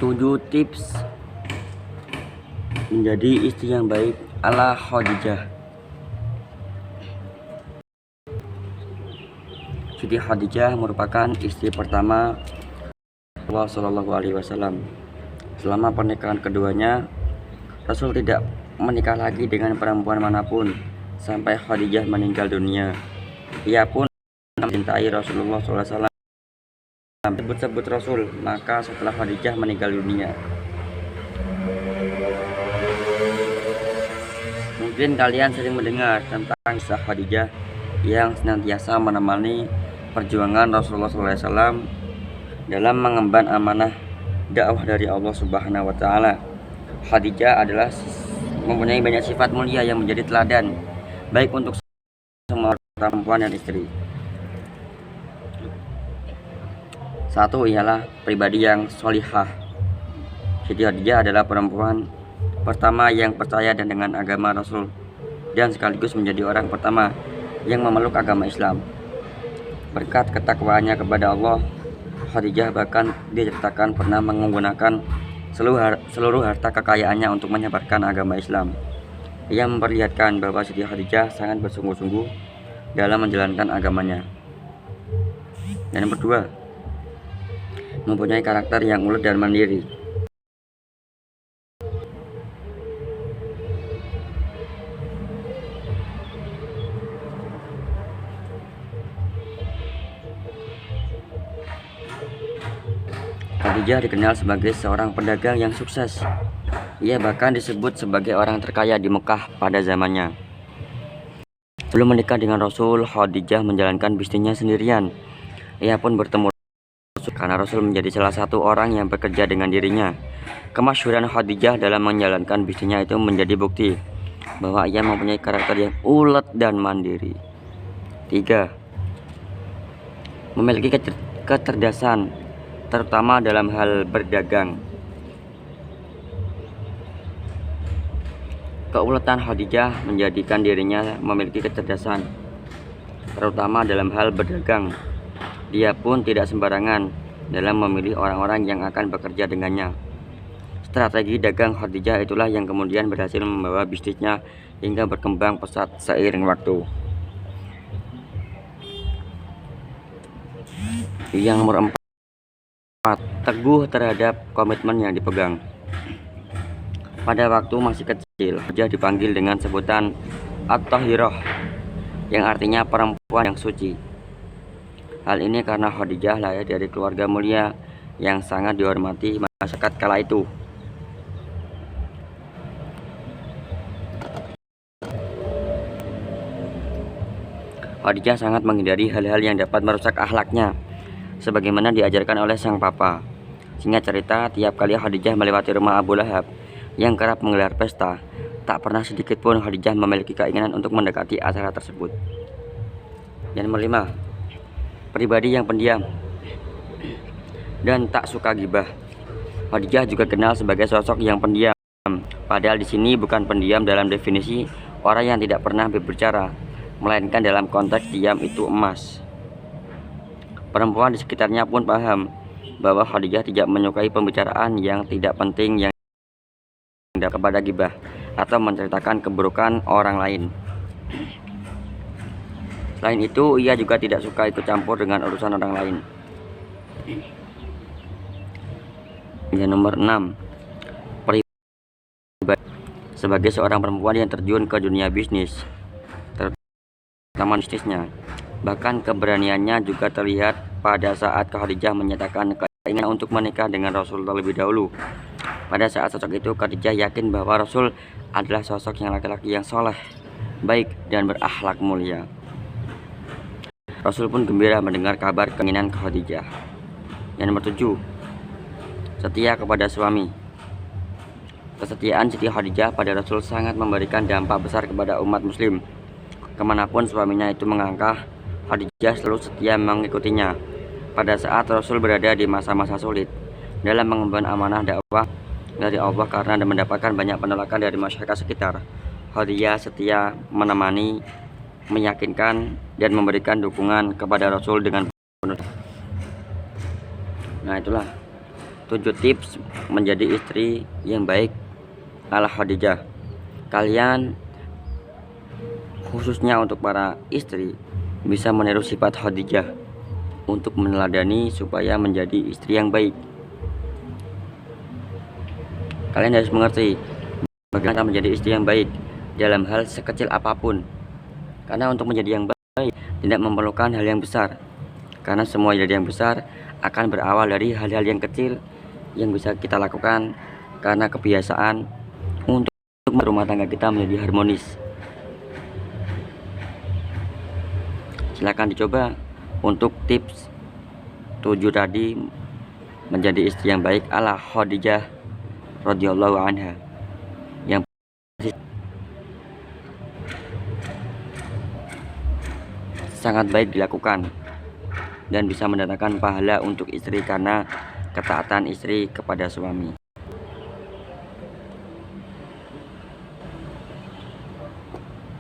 7 tips menjadi istri yang baik ala Khadijah. Siti Khadijah merupakan istri pertama Rasulullah Shallallahu Alaihi Wasallam. Selama pernikahan keduanya, Rasul tidak menikah lagi dengan perempuan manapun sampai Khadijah meninggal dunia. Ia pun mencintai Rasulullah SAW. Sebut-sebut Rasul, maka setelah Khadijah meninggal dunia. Mungkin kalian sering mendengar tentang kisah Khadijah yang senantiasa menemani perjuangan Rasulullah SAW dalam mengemban amanah dakwah dari Allah Subhanahu wa Ta'ala. Khadijah adalah mempunyai banyak sifat mulia yang menjadi teladan baik untuk semua perempuan dan istri. Satu ialah pribadi yang sholihah. Siti Khadijah adalah perempuan pertama yang percaya dan dengan agama Rasul dan sekaligus menjadi orang pertama yang memeluk agama Islam. Berkat ketakwaannya kepada Allah, Khadijah bahkan diceritakan pernah menggunakan seluruh harta kekayaannya untuk menyebarkan agama Islam. Ia memperlihatkan bahwa Siti Khadijah sangat bersungguh-sungguh dalam menjalankan agamanya. Dan yang kedua, mempunyai karakter yang ulet dan mandiri. Khadijah dikenal sebagai seorang pedagang yang sukses. Ia bahkan disebut sebagai orang terkaya di Mekah pada zamannya. Sebelum menikah dengan Rasul, Khadijah menjalankan bisnisnya sendirian. Ia pun bertemu karena Rasul menjadi salah satu orang yang bekerja dengan dirinya. Kemasyhuran Khadijah dalam menjalankan bisnisnya itu menjadi bukti bahwa ia mempunyai karakter yang ulet dan mandiri. 3. Memiliki kecerdasan, terutama dalam hal berdagang. Keuletan Khadijah menjadikan dirinya memiliki kecerdasan, terutama dalam hal berdagang. Dia pun tidak sembarangan dalam memilih orang-orang yang akan bekerja dengannya. Strategi dagang Khadijah itulah yang kemudian berhasil membawa bisnisnya hingga berkembang pesat seiring waktu. Yang nomor 4, teguh terhadap komitmen yang dipegang. Pada waktu masih kecil, Khadijah dipanggil dengan sebutan At-Tahirah, yang artinya perempuan yang suci. Hal ini karena Khadijah lahir dari keluarga mulia yang sangat dihormati masyarakat kala itu. Khadijah sangat menghindari hal-hal yang dapat merusak akhlaknya, sebagaimana diajarkan oleh sang papa. Singkat cerita, tiap kali Khadijah melewati rumah Abu Lahab yang kerap menggelar pesta, tak pernah sedikit pun Khadijah memiliki keinginan untuk mendekati acara tersebut. Yang nomor 5, pribadi yang pendiam dan tak suka gibah. Khadijah juga kenal sebagai sosok yang pendiam. Padahal di sini bukan pendiam dalam definisi orang yang tidak pernah berbicara, melainkan dalam konteks diam itu emas. Perempuan di sekitarnya pun paham bahwa Khadijah tidak menyukai pembicaraan yang tidak penting yang kepada gibah atau menceritakan keburukan orang lain. Selain itu, ia juga tidak suka ikut campur dengan urusan orang lain. Yang nomor 6, pribadi. Sebagai seorang perempuan yang terjun ke dunia bisnis, terutama bisnisnya, bahkan keberaniannya juga terlihat pada saat Khadijah menyatakan keinginan untuk menikah dengan Rasul terlebih dahulu. Pada saat sosok itu, Khadijah yakin bahwa Rasul adalah sosok yang laki-laki yang soleh, baik, dan berakhlak mulia. Rasul pun gembira mendengar kabar keinginan Khadijah. Yang nomor 7, setia kepada suami. Kesetiaan Siti Khadijah pada Rasul sangat memberikan dampak besar kepada umat muslim. Kemanapun suaminya itu melangkah, Khadijah selalu setia mengikutinya. Pada saat Rasul berada di masa-masa sulit dalam mengemban amanah dakwah dari Allah karena mendapatkan banyak penolakan dari masyarakat sekitar, Khadijah setia menemani, meyakinkan, dan memberikan dukungan kepada Rasul dengan penuh. Nah, itulah 7 tips menjadi istri yang baik ala Khadijah. Kalian, khususnya untuk para istri, bisa meniru sifat Khadijah untuk meneladani supaya menjadi istri yang baik. Kalian harus mengerti bagaimana menjadi istri yang baik dalam hal sekecil apapun. Karena untuk menjadi yang baik tidak memerlukan hal yang besar. Karena semua dari yang besar akan berawal dari hal-hal yang kecil yang bisa kita lakukan karena kebiasaan untuk rumah tangga kita menjadi harmonis. Silahkan dicoba untuk tips 7 tadi menjadi istri yang baik ala Khadijah radhiyallahu anha, yang sangat baik dilakukan dan bisa mendatangkan pahala untuk istri karena ketaatan istri kepada suami.